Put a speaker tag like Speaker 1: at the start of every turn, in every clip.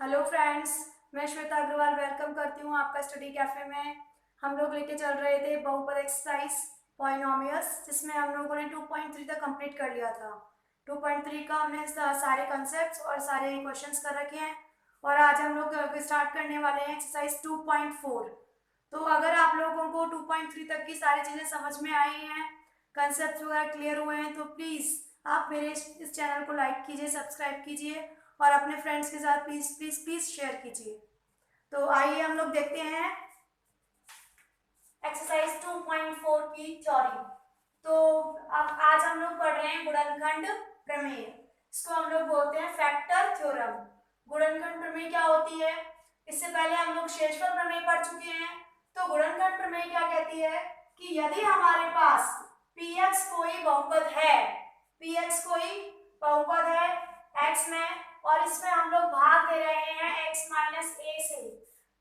Speaker 1: Hello friends, मैं Shweta Agarwal welcome करती हूँ आपका स्टडी कैफे में। हम लोग लेके चल रहे थे बहुपद एक्सरसाइज पॉलिनोमियल्स, जिसमें हम लोगों ने 2.3 तक कंप्लीट कर लिया था। 2.3 का हमने सारे कंसेप्ट्स और सारे क्वेश्चंस कर रखे हैं और आज हम लोग स्टार्ट करने वाले हैं एक्सरसाइज 2.4। तो अगर आप लोगों को 2.3 तक की सारी चीज़ें समझ में आई हैं, कंसेप्ट वगैरह क्लियर हुए हैं, तो प्लीज़ आप मेरे इस चैनल को लाइक कीजिए, सब्सक्राइब कीजिए और अपने फ्रेंड्स के साथ प्लीज़ प्लीज़ प्लीज़ शेयर कीजिए। तो आइए हम लोग देखते हैं एक्सरसाइज 2.4 की थ्योरी। तो अब आज हम लोग पढ़ रहे हैं गुणनखंड प्रमेय। इसको हम लोग बोलते हैं फैक्टर थ्योरम। गुणनखंड प्रमेय क्या होती है? इससे पहले हम लोग शेषफल प्रमेय पढ़ चुके हैं। तो गुणनखंड प्रमेय क्या कहती है कि यदि हमारे पास px कोई बहुपद है, px कोई बहुपद है x में, और इसमें हम लोग भाग दे रहे हैं x माइनस ए से।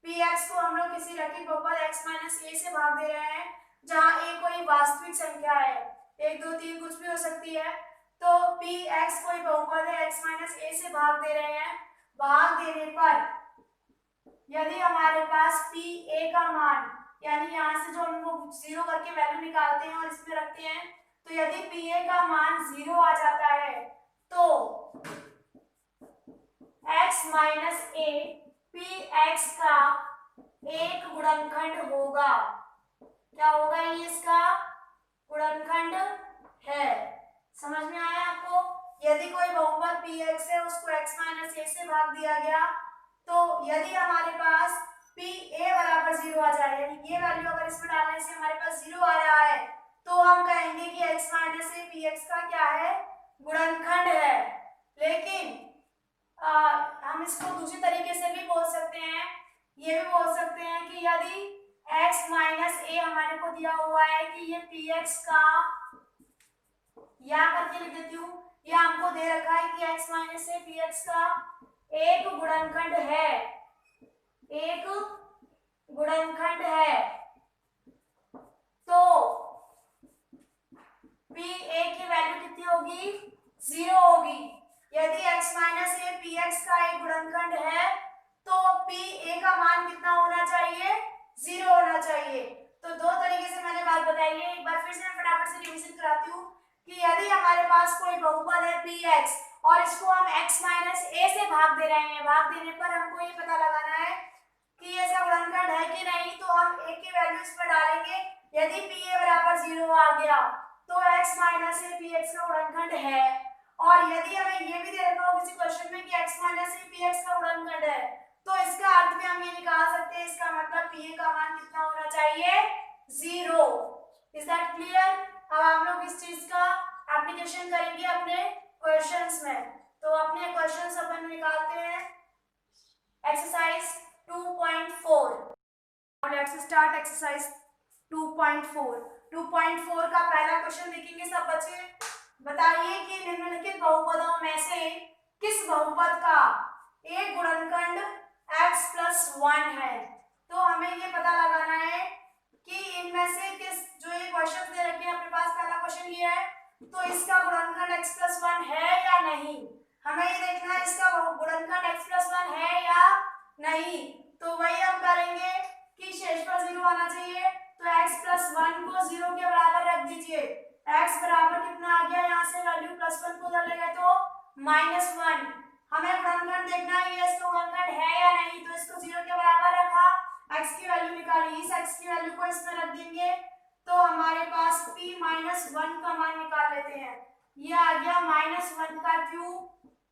Speaker 1: px को हम लोग किसी रैखिक बहुपद x माइनस ए से भाग दे रहे हैं, जहां a कोई वास्तविक संख्या है, 1 2 3 कुछ भी हो सकती है। तो px कोई बहुपद है, x माइनस ए से भाग दे रहे हैं। भाग देने पर यदि हमारे पास pa का मान, यानी यहाँ से जो हम लोग जीरो करके वैल्यू निकालते हैं और इसमें रखते हैं, तो यदि pa का मान 0 आ जाता है तो x माइनस ए px का एक गुणनखंड होगा। क्या होगा? ये इसका गुणनखंड है। समझ में आया आपको? यदि कोई बहुपद px है, उसको x माइनस ए से भाग दिया गया, तो यदि हमारे पास pa बराबर 0 आ जाए, यानी ये वैल्यू अगर इसमें डालने से हमारे पास 0 आ रहा है, तो हम कहेंगे कि x माइनस ए px का क्या है? गुणनखंड है। लेकिन हम इसको दूसरी तरीके से भी बोल सकते हैं। ये भी बोल सकते हैं कि यदि x माइनस ए हमारे को दिया हुआ है कि ये px का, या करके लिख देती हूँ, या हमको दे रखा है कि x माइनस ए px का एक गुणनखंड है, एक गुणनखंड है, तो pa की वैल्यू कितनी होगी? 0 होगी। यदि x माइनस ए px का एक गुणनखंड है तो pa का मान कितना होना चाहिए? 0 होना चाहिए। तो दो तरीके से मैंने बात बताई है। एक बार फिर से मैं फटाफट से रिवीजन कराती हूँ कि यदि हमारे पास कोई बहुपद है px और इसको हम x माइनस ए से भाग दे रहे हैं, भाग देने पर हमको ये पता लगाना है कि ये इसका गुणनखंड है कि नहीं, तो हम a की वैल्यू इस पर डालेंगे। यदि pa बराबर 0 आ गया तो x माइनस ए px का गुणनखंड है। और यदि हमें ये भी दे रखा हो किसी क्वेश्चन में कि x माइनस ए px का गुणनखंड है, तो इसका अर्थ भी हम ये निकाल सकते हैं, इसका मतलब pa का मान कितना होना चाहिए? 0। Is that clear? अब हम लोग इस चीज का एप्लीकेशन करेंगे अपने क्वेश्चंस में। तो अपने क्वेश्चंस अपन निकालते हैं। एक्सरसाइज 2.4। Let's start exercise 2.4। 2.4 का पहला क्वेश्चन देखेंगे सब बच्चे। बताइए कि निम्नलिखित बहुपदों में से किस बहुपद का एक गुणनखंड x प्लस 1 है। तो हमें ये पता लगाना है कि इनमें से किस, जो ये क्वेश्चन दे रखे हैं अपने पास, पहला क्वेश्चन ये है, तो इसका गुणनखंड x प्लस 1 है या नहीं। हमें ये देखना है इसका गुणनखंड x प्लस 1 है या नहीं। तो वही हम करेंगे कि शेषफल 0 आना चाहिए, तो x प्लस 1 को 0 के बराबर रख दीजिए। x बराबर कितना आ गया? यहाँ से वैल्यू प्लस 1 को उधर ले गए तो -1। हमें गुणनखंड देखना है ये इसका गुणनखंड है या नहीं, तो इसको 0 के बराबर रखा, x की वैल्यू निकाली, इस x की वैल्यू को इसमें रख देंगे, तो हमारे पास p माइनस 1 का मान निकाल लेते हैं। ये आ गया -1 का क्यूब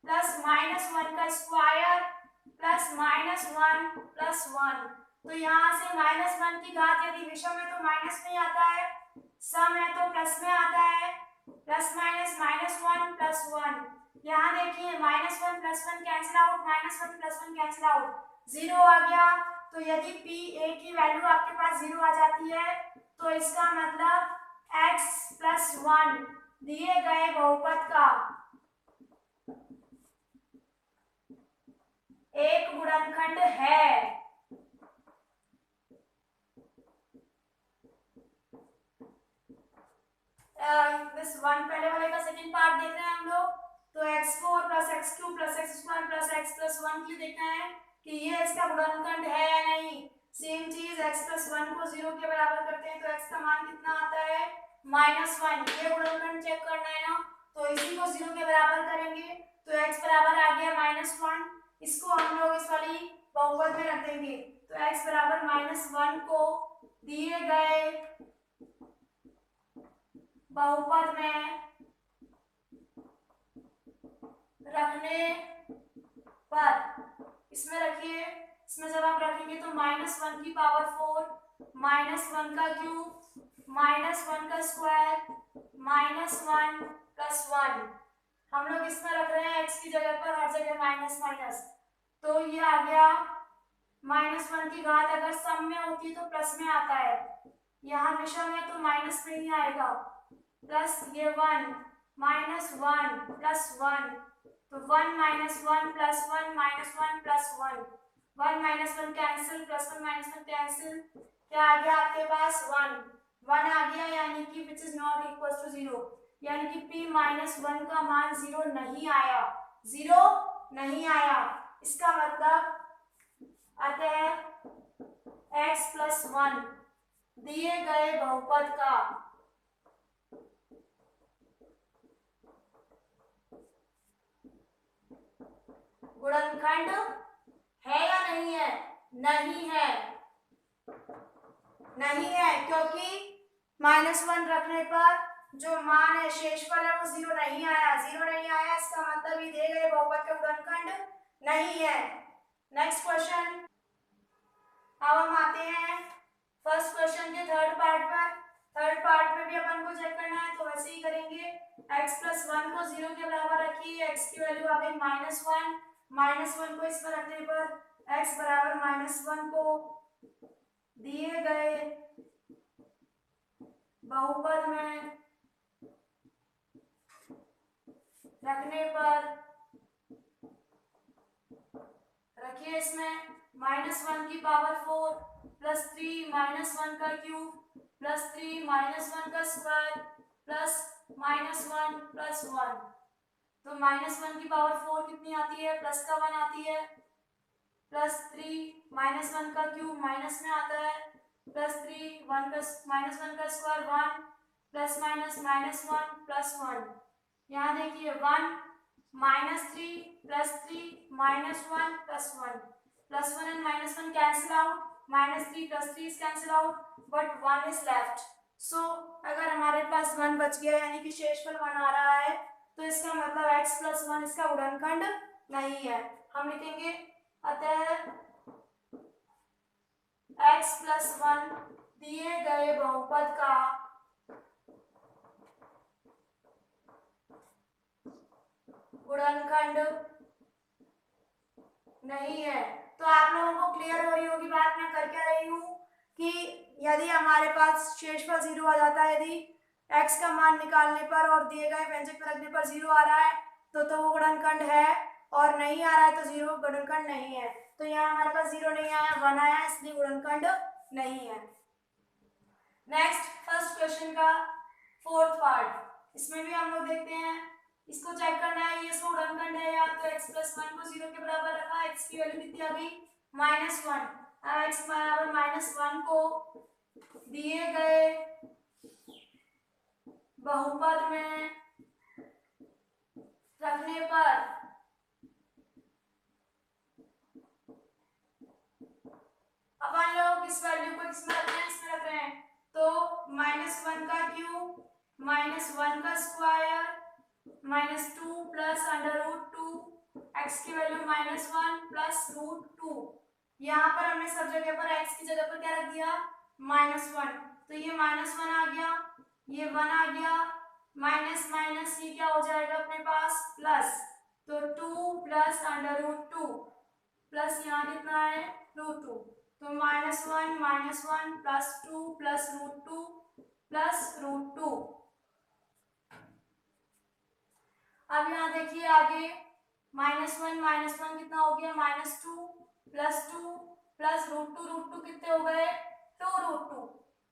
Speaker 1: प्लस -1 का स्क्वायर प्लस -1 प्लस 1। तो यहाँ से -1 की घात यदि विषम है तो माइनस में आता है, सम है तो प्लस में आता है, प्लस माइनस -1 प्लस 1। यहाँ देखिए -1 plus 1 cancel out, -1 plus 1 cancel out, 0 आ गया। तो यदि pa की वैल्यू आपके पास 0 आ जाती है, तो इसका मतलब x प्लस 1 दिए गए बहुपद का एक गुणनखंड है। दिस वन पहले वाले का सेकंड पार्ट देख रहे हैं हम लोग। तो x4 plus x3 plus x2 plus x plus 1 के लिए देखना है कि ये इसका गुणनखंड है या नहीं। सेम चीज x प्लस 1 को 0 के बराबर करते हैं तो x का मान कितना आता है -1। ये गुणनखंड चेक करना है ना, तो इसी को 0 के बराबर करेंगे तो x बराबर आ गया -1। इसको हम लोग इस वाली बहुपद में रख देंगे तो x बराबर -1 को दिए गए बहुपद में रखने पर, इसमें रखिए, इसमें जब आप रखेंगे तो -1 की पावर 4 -1 का क्यूब -1 का स्क्वायर -1 प्लस 1। हम लोग इसमें रख रहे हैं x की जगह पर हर जगह माइनस माइनस, तो ये आ गया -1 की घात अगर सम में होती है तो प्लस में आता है, यहाँ विषम है तो माइनस में ही आएगा, प्लस ये 1 -1 प्लस 1 तो 1 -1 plus 1 -1 plus 1 1 -1 cancel plus 1 -1 cancel, क्या आ गया आपके पास 1 आ गया, यानी कि which is not equal to 0, यानी कि p -1 का मान 0 नहीं आया, 0 नहीं आया। इसका मतलब अतः x प्लस 1 दिए गए बहुपद का गुणनखंड है या नहीं है? नहीं है, नहीं है, क्योंकि -1 रखने पर जो मान है शेषफल है वो 0 नहीं आया, 0 नहीं आया, इसका मतलब ये दिए गए बहुपद का गुणनखंड नहीं है। नेक्स्ट क्वेश्चन, अब हम आते हैं फर्स्ट क्वेश्चन के थर्ड पार्ट पर। थर्ड पार्ट में भी अपन को चेक करना है तो वैसे ही करेंगे, x प्लस 1 को 0 के बराबर रखिए, x की वैल्यू आ गई -1 को इसमें रखने पर x बराबर -1 को दिए गए बहुपद में रखने पर रखिए, इसमें -1 की पावर 4 प्लस 3 -1 का क्यूब प्लस 3 -1 का स्क्वायर प्लस -1 प्लस 1, तो -1 की पावर 4 कितनी आती है, प्लस का 1 आती है, प्लस 3 -1 का क्यूब माइनस में आता है प्लस 3 1 का -1 का स्क्वायर 1 प्लस -1 प्लस 1, यहाँ देखिए 1 -3 plus 3 -1 plus 1 plus 1 and -1 cancel out, -3 plus 3 is cancel out but 1 is left. So अगर हमारे पास 1 बच गया यानी कि शेषफल 1 आ रहा है तो इसका मतलब x प्लस 1 इसका गुणनखंड नहीं है। हम लिखेंगे अतः x प्लस 1 दिए गए बहुपद का गुणनखंड नहीं है। तो आप लोगों को क्लियर हो रही होगी बात मैं कर क्या रही हूँ कि यदि हमारे पास शेषफल 0 आ जाता है, यदि x का मान निकालने पर और दिए गए व्यंजक पर रखने पर 0 आ रहा है तो वो गुणनखंड है, और नहीं आ रहा है तो 0 गुणनखंड नहीं है। तो यहाँ हमारे पास 0 नहीं आया, 1 आया, इसलिए गुणनखंड नहीं है। नेक्स्ट फर्स्ट क्वेश्चन का फोर्थ पार्ट, इसमें भी हम लोग देखते हैं, इसको चेक करना है ये इसका गुणनखंड है या, तो x प्लस 1 को 0 के बराबर रखा, x की वैल्यू कितनी आ गई -1, अब x बराबर -1 को दिए गए बहुपद में रखने पर अपन लोग इस वैल्यू को किसमें रख रहे हैं, इसमें रख रहे हैं, तो -1 का क्यूब -1 का स्क्वायर -2 प्लस √2, x की वैल्यू -1 प्लस √2, यहाँ पर हमने सब जगह पर x की जगह पर क्या रख दिया -1, तो ये -1 आ गया, ये 1 आ गया, माइनस माइनस ये क्या हो जाएगा अपने पास प्लस, तो 2 प्लस √2 प्लस यहाँ कितना है √2, तो -1 प्लस 2 प्लस √2 प्लस √2। अब यहाँ देखिए आगे -1 कितना हो गया -2 प्लस 2 प्लस √2 कितने हो गए 2√2,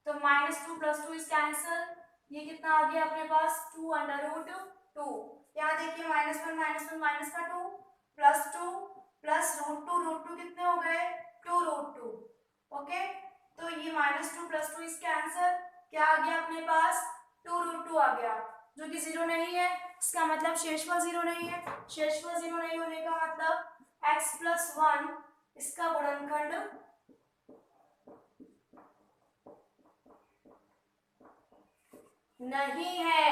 Speaker 1: तो -2 प्लस 2 इज कैंसल, ये कितना आ गया अपने पास 2 √2, यहाँ देखिए -1 माइनस का 2 +2 प्लस √2 कितने हो गए 2√2। ओके, तो ये -2 + 2 इसका आंसर क्या आ गया अपने पास 2√2 आ गया, जो कि 0 नहीं है। इसका मतलब शेषफल 0 नहीं है। शेषफल 0 नहीं होने का मतलब x + 1 इसका गुणनखंड नहीं है।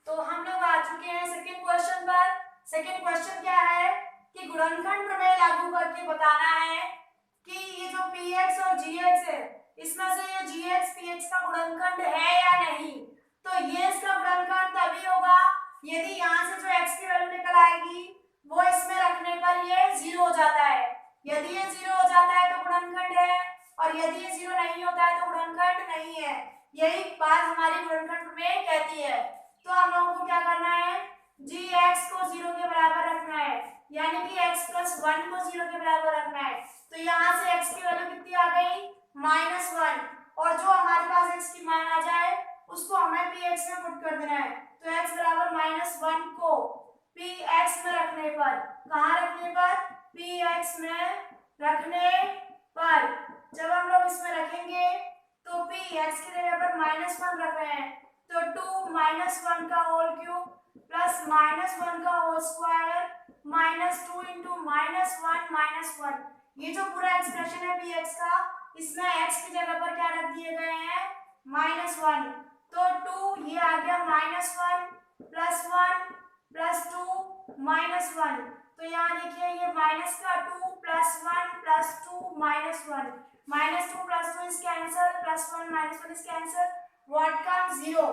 Speaker 1: तो हम लोग आ चुके हैं सेकंड क्वेश्चन पर। सेकंड क्वेश्चन क्या है कि गुणनखंड प्रमेय लागू करके बताना है कि ये जो px और gx है इसमें से ये gx px का गुणनखंड है या नहीं। तो ये इसका गुणनखंड तभी होगा यदि यहाँ से जो x की वैल्यू निकल आएगी वो इसमें रखने पर ये 0 हो जाता है। यदि ये 0 हो जाता है तो गुणनखंड है, और यदि ये 0 नहीं होता है तो गुणनखंड नहीं है। यही बात हमारी गुणनखंड प्रमेय कहती है। तो हम लोगों को क्या करना है gx को 0 के बराबर रखना है, यानी कि x + 1 को 0 के बराबर रखना है। तो यहाँ से x की वैल्यू कितनी आ गई -1, और जो हमारे पास x की मान आ जाए उसको हमें px में पुट कर देना है। तो x बराबर -1 को px में रखने पर, कहाँ रखने पर px में रखने पर, जब हम लोग इसमें रखेंगे तो px की जगह पर -1 रख रहे हैं तो 2 -1 का होल क्यूब प्लस -1 का होल स्क्वायर -2 इंटू -1 ये जो पूरा एक्सप्रेशन है px का, इसमें x की जगह पर क्या रख दिए गए हैं -1। तो 2 ये आ गया -1 प्लस 1 प्लस 2 -1। तो यहाँ देखिए ये माइनस का 2 plus 1 plus 2 -1, -2 plus 2 is cancel, plus 1 -1 is cancel, what comes 0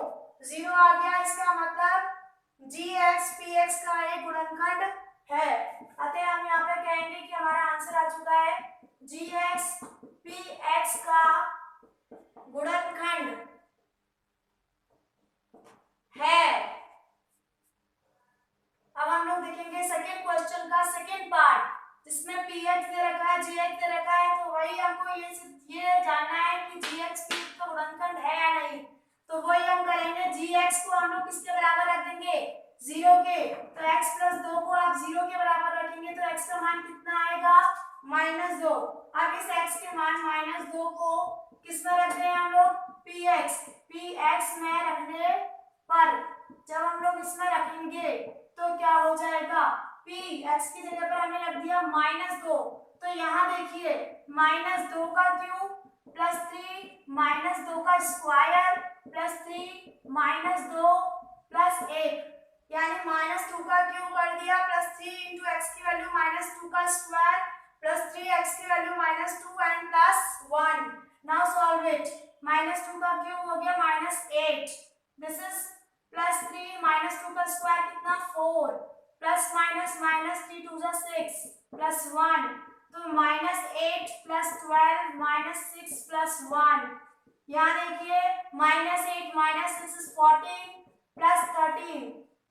Speaker 1: 0 आ गया। इसका मतलब gx px का एक गुणनखंड है। अतः हम यहाँ पे कहेंगे कि हमारा आंसर आ चुका है gx px का गुणनखंड है। अब हम लोग देखेंगे सेकेंड क्वेश्चन का सेकेंड पार्ट, जिसमें px दे रखा है gx दे रखा है। तो वही हमको ये जानना है कि gx px का गुणनखंड है या नहीं। तो वही हम करेंगे, gx को हम लोग किसके बराबर रख देंगे 0 के। तो x + 2 को आप 0 के बराबर रखेंगे तो x का मान कितना आएगा -2। अब इस x के मान -2 को किस में रख दें हम लोग px में रखने पर, जब हम लोग इसमें रखेंगे तो क्या हो जाएगा p x की जगह पर हमने रख दिया -2। तो यहाँ देखिए -2 का क्यूब प्लस 3 -2 का स्क्वायर प्लस 3 -2 प्लस 1, यानी -2 का क्यूब कर दिया प्लस 3 इंटू एक्स की वैल्यू -2 का स्क्वायर प्लस 3x की value -2 and plus 1। Now solve it. -2 का क्यूब हो गया -8, दिस इज प्लस 3 -2 का स्क्वायर कितना 4 प्लस -3 2 6 प्लस 1, तो -8 प्लस 12 -6 प्लस 1। यहाँ देखिए -8 -6 इज 14 प्लस 13,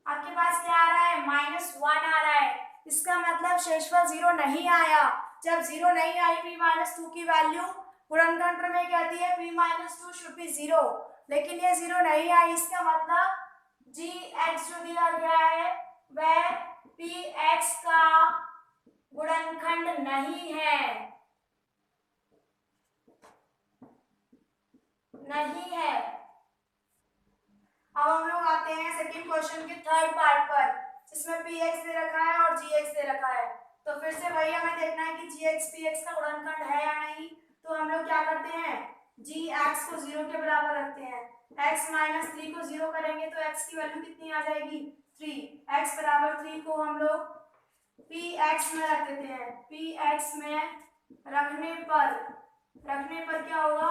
Speaker 1: आपके पास क्या आ रहा है -1 आ रहा है। इसका मतलब शेषफल 0 नहीं आया। जब 0 नहीं आई p-2 की वैल्यू, गुणनखंड प्रमेय कहती है p-2 शुड बी 0, लेकिन ये 0 नहीं आई। इसका मतलब gx जो दिया गया है वह px का गुणनखंड नहीं है, नहीं है। अब हम लोग आते हैं सेकंड क्वेश्चन के थर्ड पार्ट पर, जिसमें px दे रखा है और gx दे रखा है। तो फिर से वही हमें देखना है कि gx px का गुणनखंड है या नहीं। तो हम लोग क्या करते हैं, gx को 0 के बराबर रखते हैं। x - 3 को 0 करेंगे तो x की वैल्यू कितनी आ जाएगी 3। x बराबर 3 को हम लोग px में रख देते हैं। px में रखने पर क्या होगा,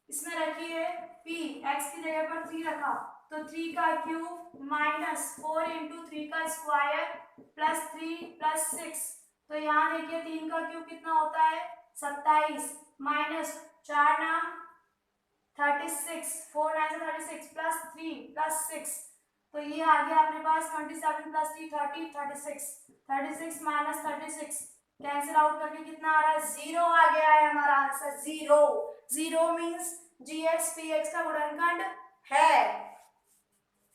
Speaker 1: इसमें रखिए p x की जगह पर 3 रखा तो 3 का क्यूब -4 इंटू 3 का स्क्वायर प्लस 3 प्लस 6। तो यहाँ देखिए 3 का क्यूब कितना होता है 27 माइनस 4 नाम 36, 4 9 से 36 प्लस 3 प्लस 6। तो ये आ गया अपने पास 27 प्लस 3 30 36 माइनस 36 कैंसिल आउट करके कितना आ रहा है 0 आ गया है हमारा आंसर। 0 मीन्स जी एक्स पी एक्स का गुणनखंड है।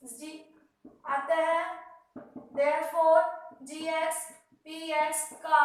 Speaker 1: जी आता है therefore जी एक्स पी एक्स का